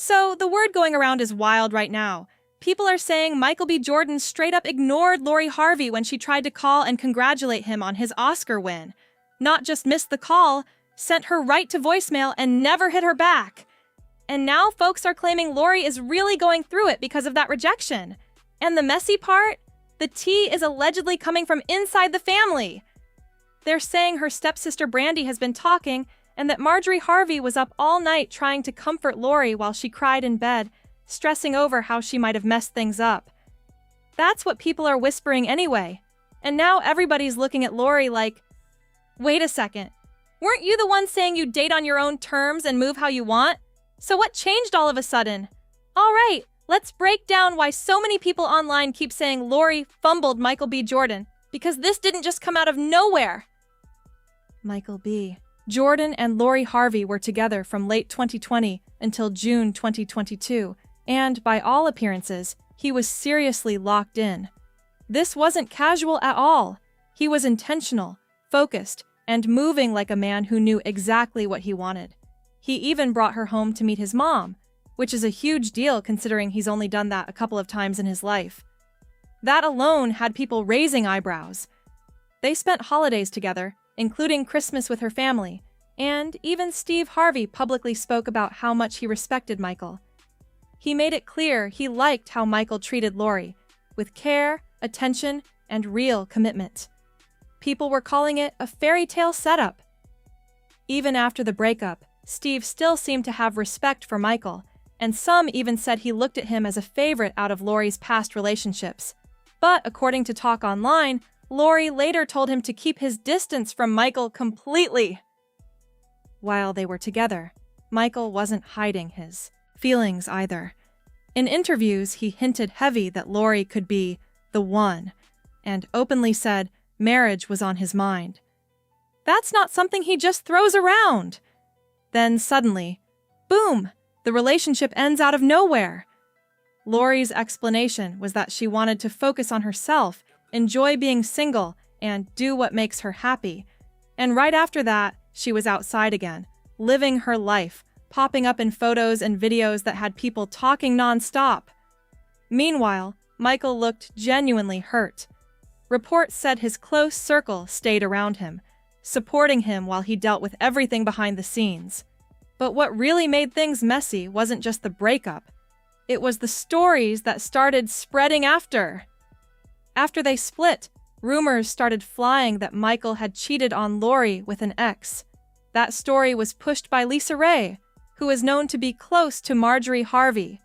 So, the word going around is wild right now. People are saying Michael B. Jordan straight up ignored Lori Harvey when she tried to call and congratulate him on his Oscar win. Not just missed the call, sent her right to voicemail and never hit her back. And now folks are claiming Lori is really going through it because of that rejection. And the messy part? The tea is allegedly coming from inside the family. They're saying her stepsister Brandy has been talking and that Marjorie Harvey was up all night trying to comfort Lori while she cried in bed, stressing over how she might have messed things up. That's what people are whispering anyway. And now everybody's looking at Lori like, wait a second, weren't you the one saying you date on your own terms and move how you want? So what changed all of a sudden? All right, let's break down why so many people online keep saying Lori fumbled Michael B. Jordan, because this didn't just come out of nowhere. Michael B. Jordan and Lori Harvey were together from late 2020 until June 2022, and by all appearances, he was seriously locked in. This wasn't casual at all. He was intentional, focused, and moving like a man who knew exactly what he wanted. He even brought her home to meet his mom, which is a huge deal considering he's only done that a couple of times in his life. That alone had people raising eyebrows. They spent holidays together, including Christmas with her family, and even Steve Harvey publicly spoke about how much he respected Michael. He made it clear he liked how Michael treated Lori, with care, attention, and real commitment. People were calling it a fairy tale setup. Even after the breakup, Steve still seemed to have respect for Michael, and some even said he looked at him as a favorite out of Lori's past relationships. But according to Talk Online, Lori later told him to keep his distance from Michael completely. While they were together, Michael wasn't hiding his feelings either. In interviews, he hinted heavy that Lori could be the one, and openly said marriage was on his mind. That's not something he just throws around. Then suddenly, boom, the relationship ends out of nowhere. Lori's explanation was that she wanted to focus on herself, enjoy being single, and do what makes her happy. And right after that, she was outside again, living her life, popping up in photos and videos that had people talking nonstop. Meanwhile, Michael looked genuinely hurt. Reports said his close circle stayed around him, supporting him while he dealt with everything behind the scenes. But what really made things messy wasn't just the breakup. It was the stories that started spreading after. After they split, rumors started flying that Michael had cheated on Lori with an ex. That story was pushed by Lisa Ray, who is known to be close to Marjorie Harvey.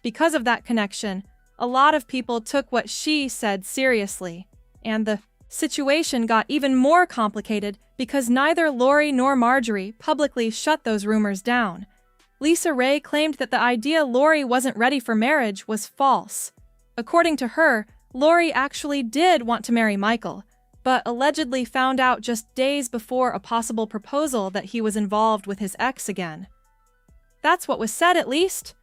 Because of that connection, a lot of people took what she said seriously, and the situation got even more complicated because neither Lori nor Marjorie publicly shut those rumors down. Lisa Ray claimed that the idea Lori wasn't ready for marriage was false. According to her, Lori actually did want to marry Michael, but allegedly found out just days before a possible proposal that he was involved with his ex again. That's what was said, at least.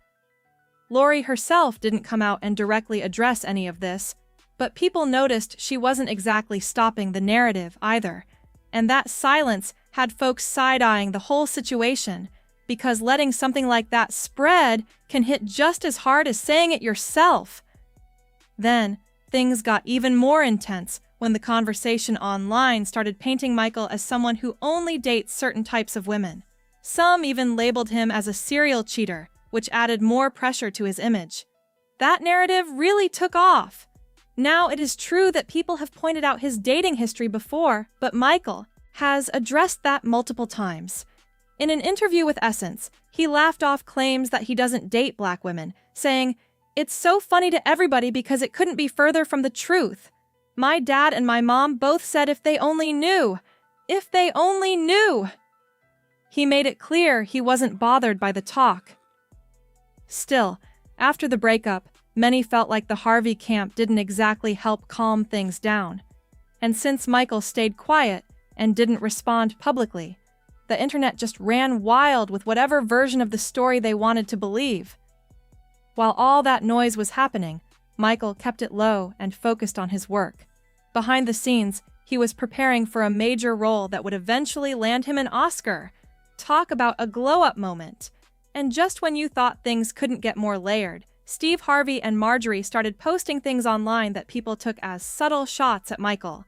Lori herself didn't come out and directly address any of this, but people noticed she wasn't exactly stopping the narrative either, and that silence had folks side-eyeing the whole situation, because letting something like that spread can hit just as hard as saying it yourself. Then, things got even more intense when the conversation online started painting Michael as someone who only dates certain types of women. Some even labeled him as a serial cheater, which added more pressure to his image. That narrative really took off. Now it is true that people have pointed out his dating history before, but Michael has addressed that multiple times. In an interview with Essence, he laughed off claims that he doesn't date black women, saying, "It's so funny to everybody because it couldn't be further from the truth. My dad and my mom both said if they only knew. If they only knew." He made it clear he wasn't bothered by the talk. Still, after the breakup, many felt like the Harvey camp didn't exactly help calm things down. And since Michael stayed quiet and didn't respond publicly, the internet just ran wild with whatever version of the story they wanted to believe. While all that noise was happening, Michael kept it low and focused on his work. Behind the scenes, he was preparing for a major role that would eventually land him an Oscar. Talk about a glow-up moment. And just when you thought things couldn't get more layered, Steve Harvey and Marjorie started posting things online that people took as subtle shots at Michael.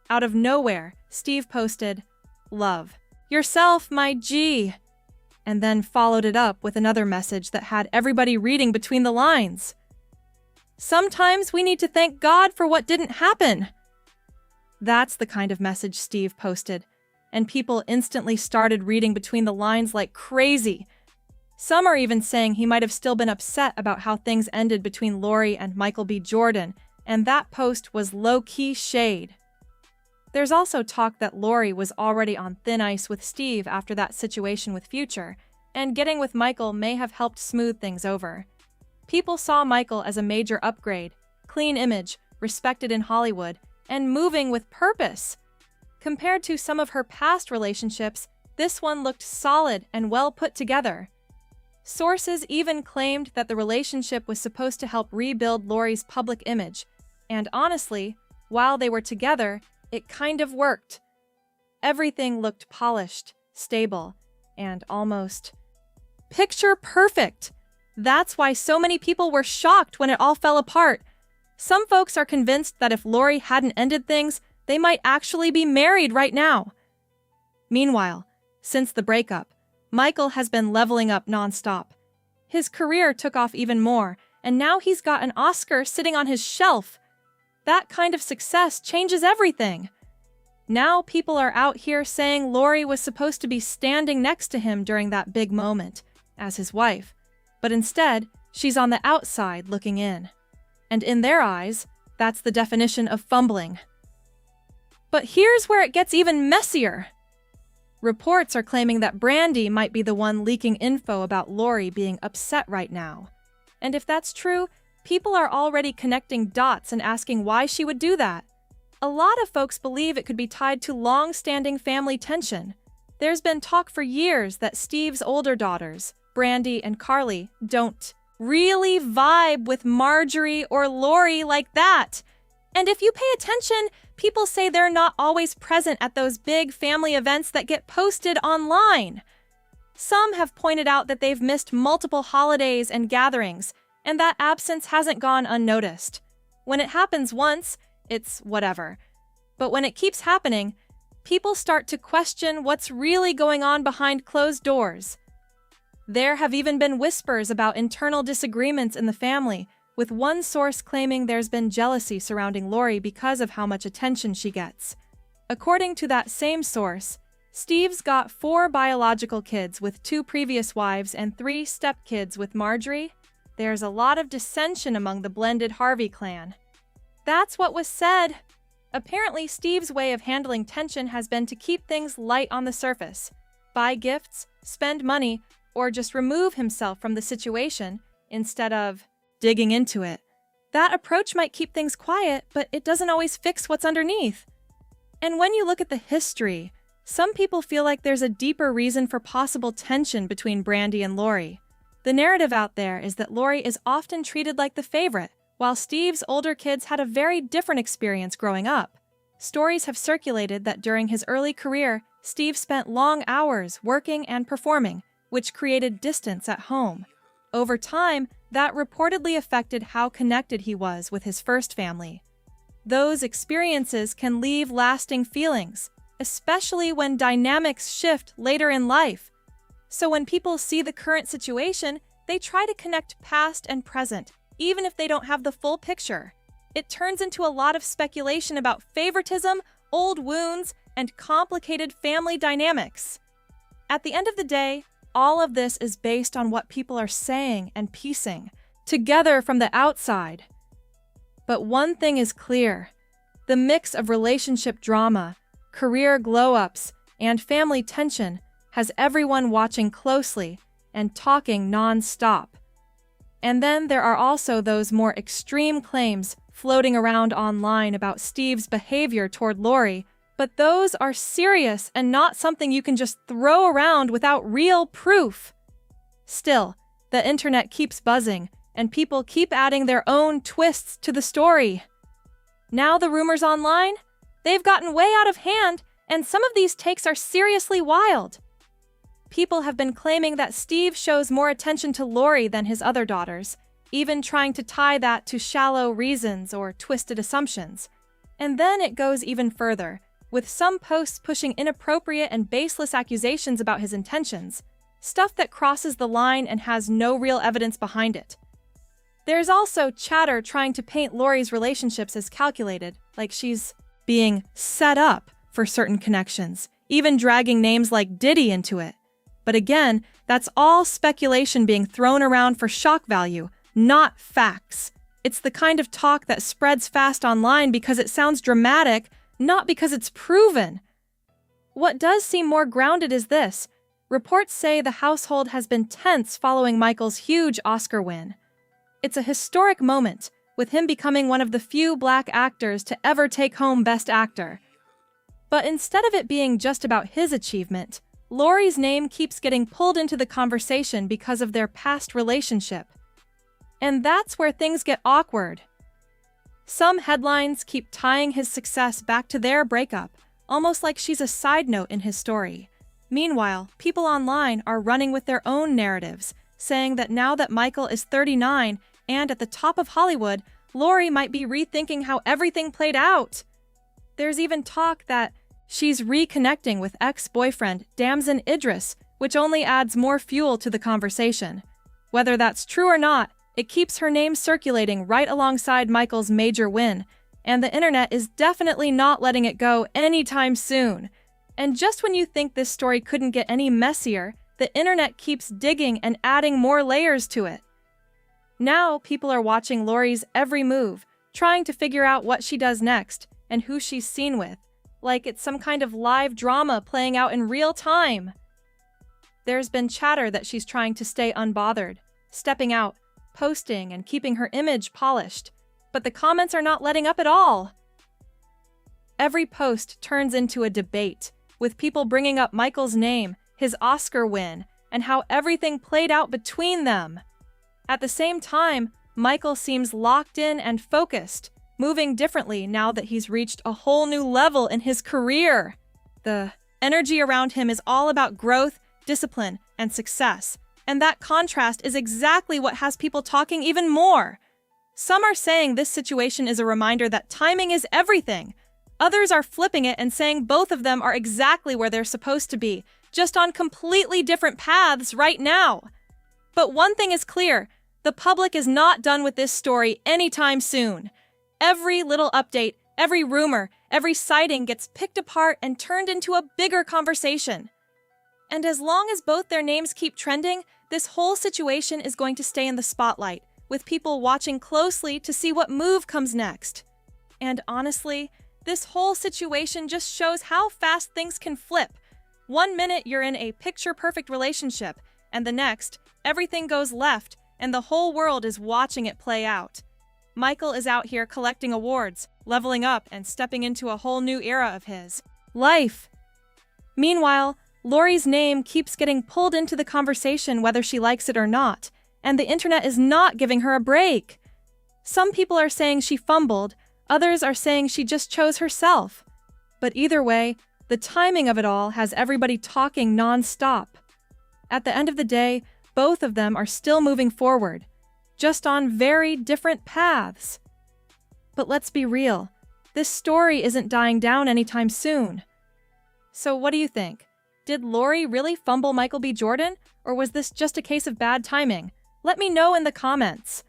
Out of nowhere, Steve posted, "Love yourself, my G," and then followed it up with another message that had everybody reading between the lines. "Sometimes we need to thank God for what didn't happen." That's the kind of message Steve posted, and people instantly started reading between the lines like crazy. Some are even saying he might have still been upset about how things ended between Lori and Michael B. Jordan, and that post was low-key shade. There's also talk that Lori was already on thin ice with Steve after that situation with Future, and getting with Michael may have helped smooth things over. People saw Michael as a major upgrade, clean image, respected in Hollywood, and moving with purpose. Compared to some of her past relationships, this one looked solid and well put together. Sources even claimed that the relationship was supposed to help rebuild Lori's public image, and honestly, while they were together, it kind of worked. Everything looked polished, stable, and almost picture perfect. That's why so many people were shocked when it all fell apart. Some folks are convinced that if Lori hadn't ended things, they might actually be married right now. Meanwhile, since the breakup, Michael has been leveling up nonstop. His career took off even more, and now he's got an Oscar sitting on his shelf. That kind of success changes everything. Now people are out here saying Lori was supposed to be standing next to him during that big moment, as his wife, but instead, she's on the outside looking in. And in their eyes, that's the definition of fumbling. But here's where it gets even messier. Reports are claiming that Brandy might be the one leaking info about Lori being upset right now. And if that's true, people are already connecting dots and asking why she would do that. A lot of folks believe it could be tied to long-standing family tension. There's been talk for years that Steve's older daughters, Brandy and Carly, don't really vibe with Marjorie or Lori like that. And if you pay attention, people say they're not always present at those big family events that get posted online. Some have pointed out that they've missed multiple holidays and gatherings, and that absence hasn't gone unnoticed. When it happens once, it's whatever. But when it keeps happening, people start to question what's really going on behind closed doors. There have even been whispers about internal disagreements in the family, with one source claiming there's been jealousy surrounding Lori because of how much attention she gets. According to that same source, Steve's got 4 biological kids with 2 previous wives and 3 stepkids with Marjorie. There's a lot of dissension among the blended Harvey clan. That's what was said. Apparently, Steve's way of handling tension has been to keep things light on the surface, buy gifts, spend money, or just remove himself from the situation instead of digging into it. That approach might keep things quiet, but it doesn't always fix what's underneath. And when you look at the history, some people feel like there's a deeper reason for possible tension between Brandy and Lori. The narrative out there is that Lori is often treated like the favorite, while Steve's older kids had a very different experience growing up. Stories have circulated that during his early career, Steve spent long hours working and performing, which created distance at home. Over time, that reportedly affected how connected he was with his first family. Those experiences can leave lasting feelings, especially when dynamics shift later in life. So when people see the current situation, they try to connect past and present, even if they don't have the full picture. It turns into a lot of speculation about favoritism, old wounds, and complicated family dynamics. At the end of the day, all of this is based on what people are saying and piecing together from the outside. But one thing is clear: the mix of relationship drama, career glow-ups, and family tension has everyone watching closely and talking non-stop. And then there are also those more extreme claims floating around online about Steve's behavior toward Lori, but those are serious and not something you can just throw around without real proof. Still, the internet keeps buzzing, and people keep adding their own twists to the story. Now the rumors online? They've gotten way out of hand, and some of these takes are seriously wild. people have been claiming that Steve shows more attention to Lori than his other daughters, even trying to tie that to shallow reasons or twisted assumptions. And then it goes even further, with some posts pushing inappropriate and baseless accusations about his intentions, stuff that crosses the line and has no real evidence behind it. There's also chatter trying to paint Lori's relationships as calculated, like she's being set up for certain connections, even dragging names like Diddy into it. But again, that's all speculation being thrown around for shock value, not facts. It's the kind of talk that spreads fast online because it sounds dramatic, not because it's proven. What does seem more grounded is this. Reports say the household has been tense following Michael's huge Oscar win. It's a historic moment, with him becoming one of the few Black actors to ever take home Best Actor. But instead of it being just about his achievement, Lori's name keeps getting pulled into the conversation because of their past relationship. And that's where things get awkward. Some headlines keep tying his success back to their breakup, almost like she's a side note in his story. Meanwhile, people online are running with their own narratives, saying that now that Michael is 39 and at the top of Hollywood, Lori might be rethinking how everything played out. There's even talk that she's reconnecting with ex-boyfriend Damson Idris, which only adds more fuel to the conversation. Whether that's true or not, it keeps her name circulating right alongside Michael's major win, and the internet is definitely not letting it go anytime soon. And just when you think this story couldn't get any messier, the internet keeps digging and adding more layers to it. Now people are watching Lori's every move, trying to figure out what she does next and who she's seen with, like it's some kind of live drama playing out in real time. There's been chatter that she's trying to stay unbothered, stepping out, posting, and keeping her image polished, but the comments are not letting up at all. Every post turns into a debate, with people bringing up Michael's name, his Oscar win, and how everything played out between them. At the same time, Michael seems locked in and focused, moving differently now that he's reached a whole new level in his career. The energy around him is all about growth, discipline, and success, and that contrast is exactly what has people talking even more. Some are saying this situation is a reminder that timing is everything. Others are flipping it and saying both of them are exactly where they're supposed to be, just on completely different paths right now. But one thing is clear, the public is not done with this story anytime soon. Every little update, every rumor, every sighting gets picked apart and turned into a bigger conversation. And as long as both their names keep trending, this whole situation is going to stay in the spotlight, with people watching closely to see what move comes next. And honestly, this whole situation just shows how fast things can flip. One minute you're in a picture-perfect relationship, and the next, everything goes left, and the whole world is watching it play out. Michael is out here collecting awards, leveling up, and stepping into a whole new era of his life. Meanwhile, Lori's name keeps getting pulled into the conversation whether she likes it or not, and the internet is not giving her a break. Some people are saying she fumbled, others are saying she just chose herself. But either way, the timing of it all has everybody talking non-stop. At the end of the day, both of them are still moving forward, just on very different paths. But let's be real, this story isn't dying down anytime soon. So what do you think? Did Lori really fumble Michael B. Jordan, or was this just a case of bad timing? Let me know in the comments.